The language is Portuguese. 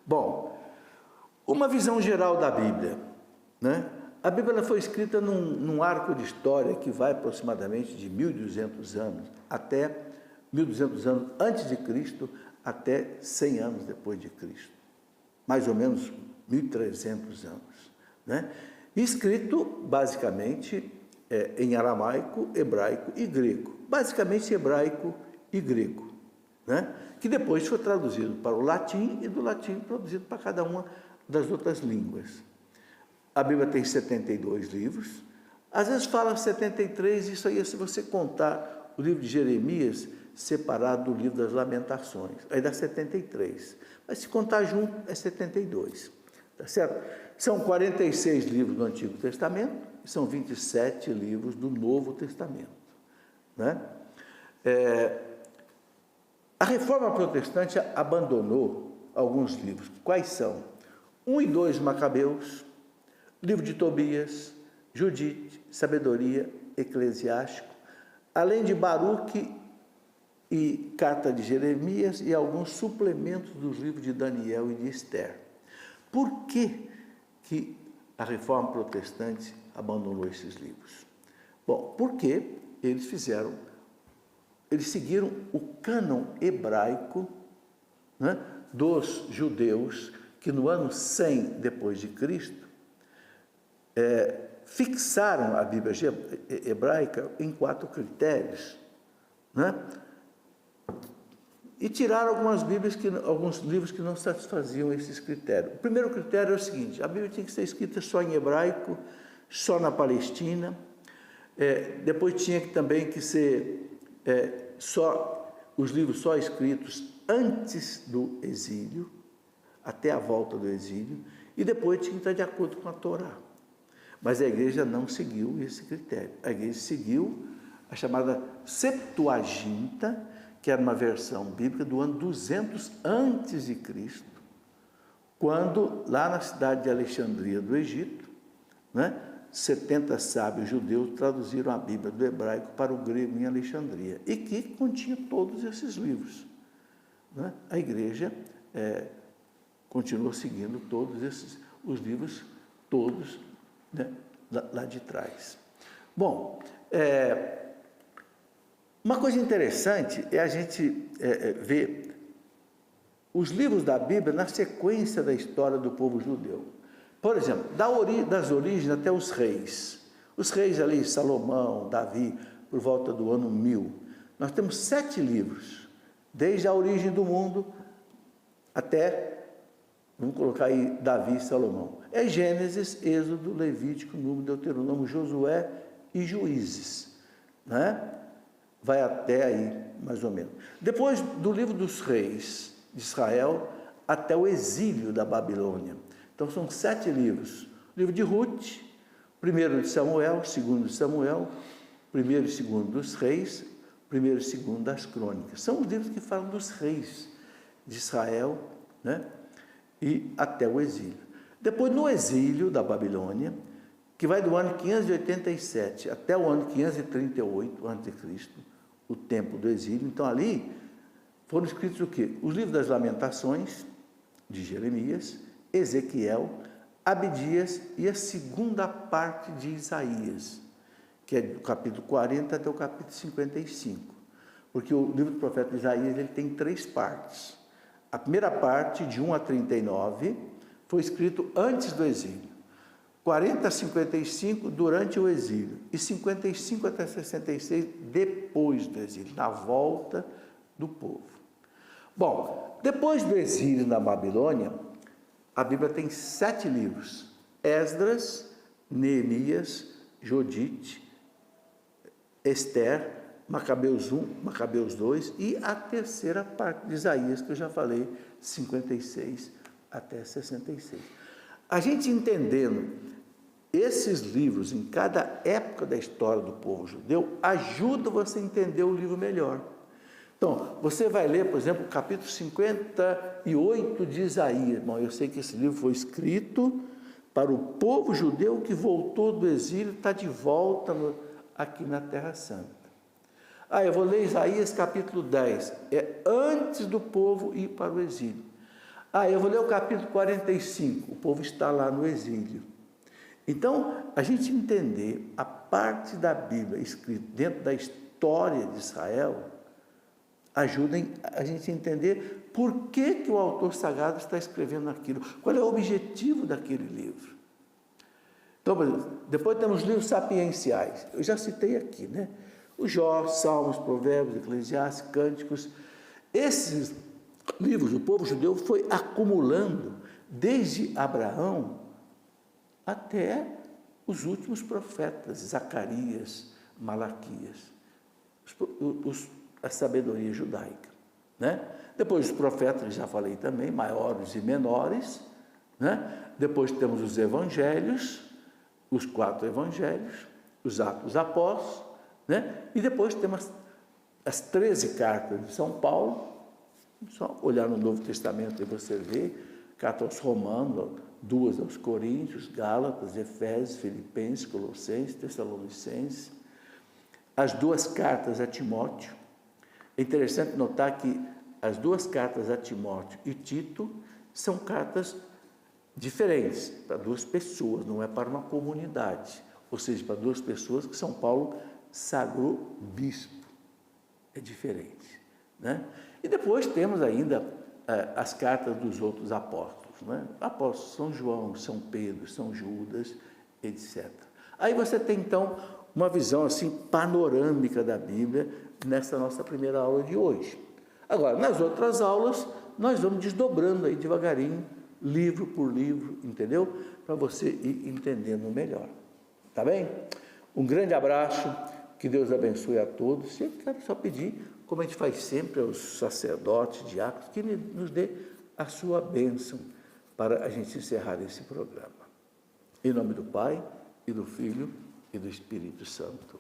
Bom, uma visão geral da Bíblia, né? A Bíblia ela foi escrita num arco de história que vai aproximadamente de 1.200 anos até 1.200 anos antes de Cristo até 100 anos depois de Cristo. Mais ou menos 1.300 anos, né? Escrito basicamente em aramaico, hebraico e grego. Basicamente hebraico e grego, né? Que depois foi traduzido para o latim e do latim traduzido para cada uma das outras línguas. A Bíblia tem 72 livros, às vezes fala 73, isso aí é se você contar o livro de Jeremias separado do livro das Lamentações, aí dá 73, mas se contar junto é 72, tá certo? São 46 livros do Antigo Testamento e são 27 livros do Novo Testamento, né? A Reforma Protestante abandonou alguns livros. Quais são? 1 e 2 Macabeus, livro de Tobias, Judite, Sabedoria, Eclesiástico, além de Baruque e Carta de Jeremias e alguns suplementos dos livros de Daniel e de Esther. Por que a Reforma Protestante abandonou esses livros? Bom, porque eles seguiram o cânon hebraico, né, dos judeus que no ano 100 depois de Cristo fixaram a Bíblia hebraica em 4 critérios, né? E tiraram alguns livros que não satisfaziam esses critérios. O primeiro critério é o seguinte: a Bíblia tinha que ser escrita só em hebraico, só na Palestina. Depois tinha também que ser os livros só escritos antes do exílio, até a volta do exílio, e depois tinha que estar de acordo com a Torá. Mas a igreja não seguiu esse critério. A igreja seguiu a chamada Septuaginta, que era uma versão bíblica do ano 200 antes de Cristo, quando lá na cidade de Alexandria do Egito, né, 70 sábios judeus traduziram a Bíblia do hebraico para o grego em Alexandria, e que continha todos esses livros, né? A igreja continuou seguindo os livros todos, né, lá de trás. Bom, uma coisa interessante é a gente ver os livros da Bíblia na sequência da história do povo judeu. Por exemplo, das origens até os reis. Os reis ali, Salomão, Davi, por volta do ano 1000. Nós temos 7 livros, desde a origem do mundo até, vamos colocar aí, Davi e Salomão. É Gênesis, Êxodo, Levítico, Número, Deuteronômio, Josué e Juízes, né? Vai até aí, mais ou menos. Depois do livro dos reis de Israel até o exílio da Babilônia. Então são 7 livros. O livro de Ruth, 1 de Samuel, 2 de Samuel, 1 e 2 dos reis, 1 e 2 das crônicas. São os livros que falam dos reis de Israel, né? E até o exílio. Depois, no exílio da Babilônia, que vai do ano 587 até o ano 538 a.C., o tempo do exílio. Então, ali foram escritos o quê? Os livros das Lamentações, de Jeremias, Ezequiel, Abdias e a segunda parte de Isaías, que é do capítulo 40 até o capítulo 55. Porque o livro do profeta Isaías ele tem 3 partes. A primeira parte, de 1 a 39, foi escrito antes do exílio. 40 a 55 durante o exílio e 55 até 66 depois do exílio, na volta do povo. Bom, depois do exílio na Babilônia, a Bíblia tem 7 livros: Esdras, Neemias, Judite, Esther, Macabeus 1, Macabeus 2 e a terceira parte de Isaías, que eu já falei, 56 até 66. A gente entendendo esses livros em cada época da história do povo judeu, ajuda você a entender o livro melhor. Então, você vai ler, por exemplo, o capítulo 58 de Isaías. Bom, eu sei que esse livro foi escrito para o povo judeu que voltou do exílio e está de volta aqui na Terra Santa. Eu vou ler Isaías capítulo 10, é antes do povo ir para o exílio. Eu vou ler o capítulo 45, o povo está lá no exílio. Então, a gente entender a parte da Bíblia escrita dentro da história de Israel, ajuda a gente a entender por que o autor sagrado está escrevendo aquilo, qual é o objetivo daquele livro. Então, por exemplo, depois temos livros sapienciais, eu já citei aqui, né? O Jó, Salmos, Provérbios, Eclesiastes, Cânticos. Esses livros do povo judeu foi acumulando desde Abraão até os últimos profetas, Zacarias, Malaquias, a sabedoria judaica, né? Depois os profetas, já falei também, maiores e menores, né? Depois temos os evangelhos, os 4 evangelhos, os Atos dos Apóstolos, né? E depois temos as 13 cartas de São Paulo. Só olhar no Novo Testamento e você vê, carta aos Romanos, 2 aos Coríntios, Gálatas, Efésios, Filipenses, Colossenses, Tessalonicenses, as 2 cartas a Timóteo. É interessante notar que as 2 cartas a Timóteo e Tito são cartas diferentes, para 2 pessoas, não é para uma comunidade, ou seja, para 2 pessoas que São Paulo sagrou bispo. É diferente, né? E depois temos ainda as cartas dos outros apóstolos, né? Apóstolos São João, São Pedro, São Judas, etc. Aí você tem, então, uma visão assim panorâmica da Bíblia nessa nossa primeira aula de hoje. Agora, nas outras aulas, nós vamos desdobrando aí devagarinho, livro por livro, entendeu? Para você ir entendendo melhor. Tá bem? Um grande abraço, que Deus abençoe a todos. Eu quero só pedir, como a gente faz sempre aos sacerdotes, diáconos, que nos dê a sua bênção para a gente encerrar esse programa. Em nome do Pai, e do Filho, e do Espírito Santo.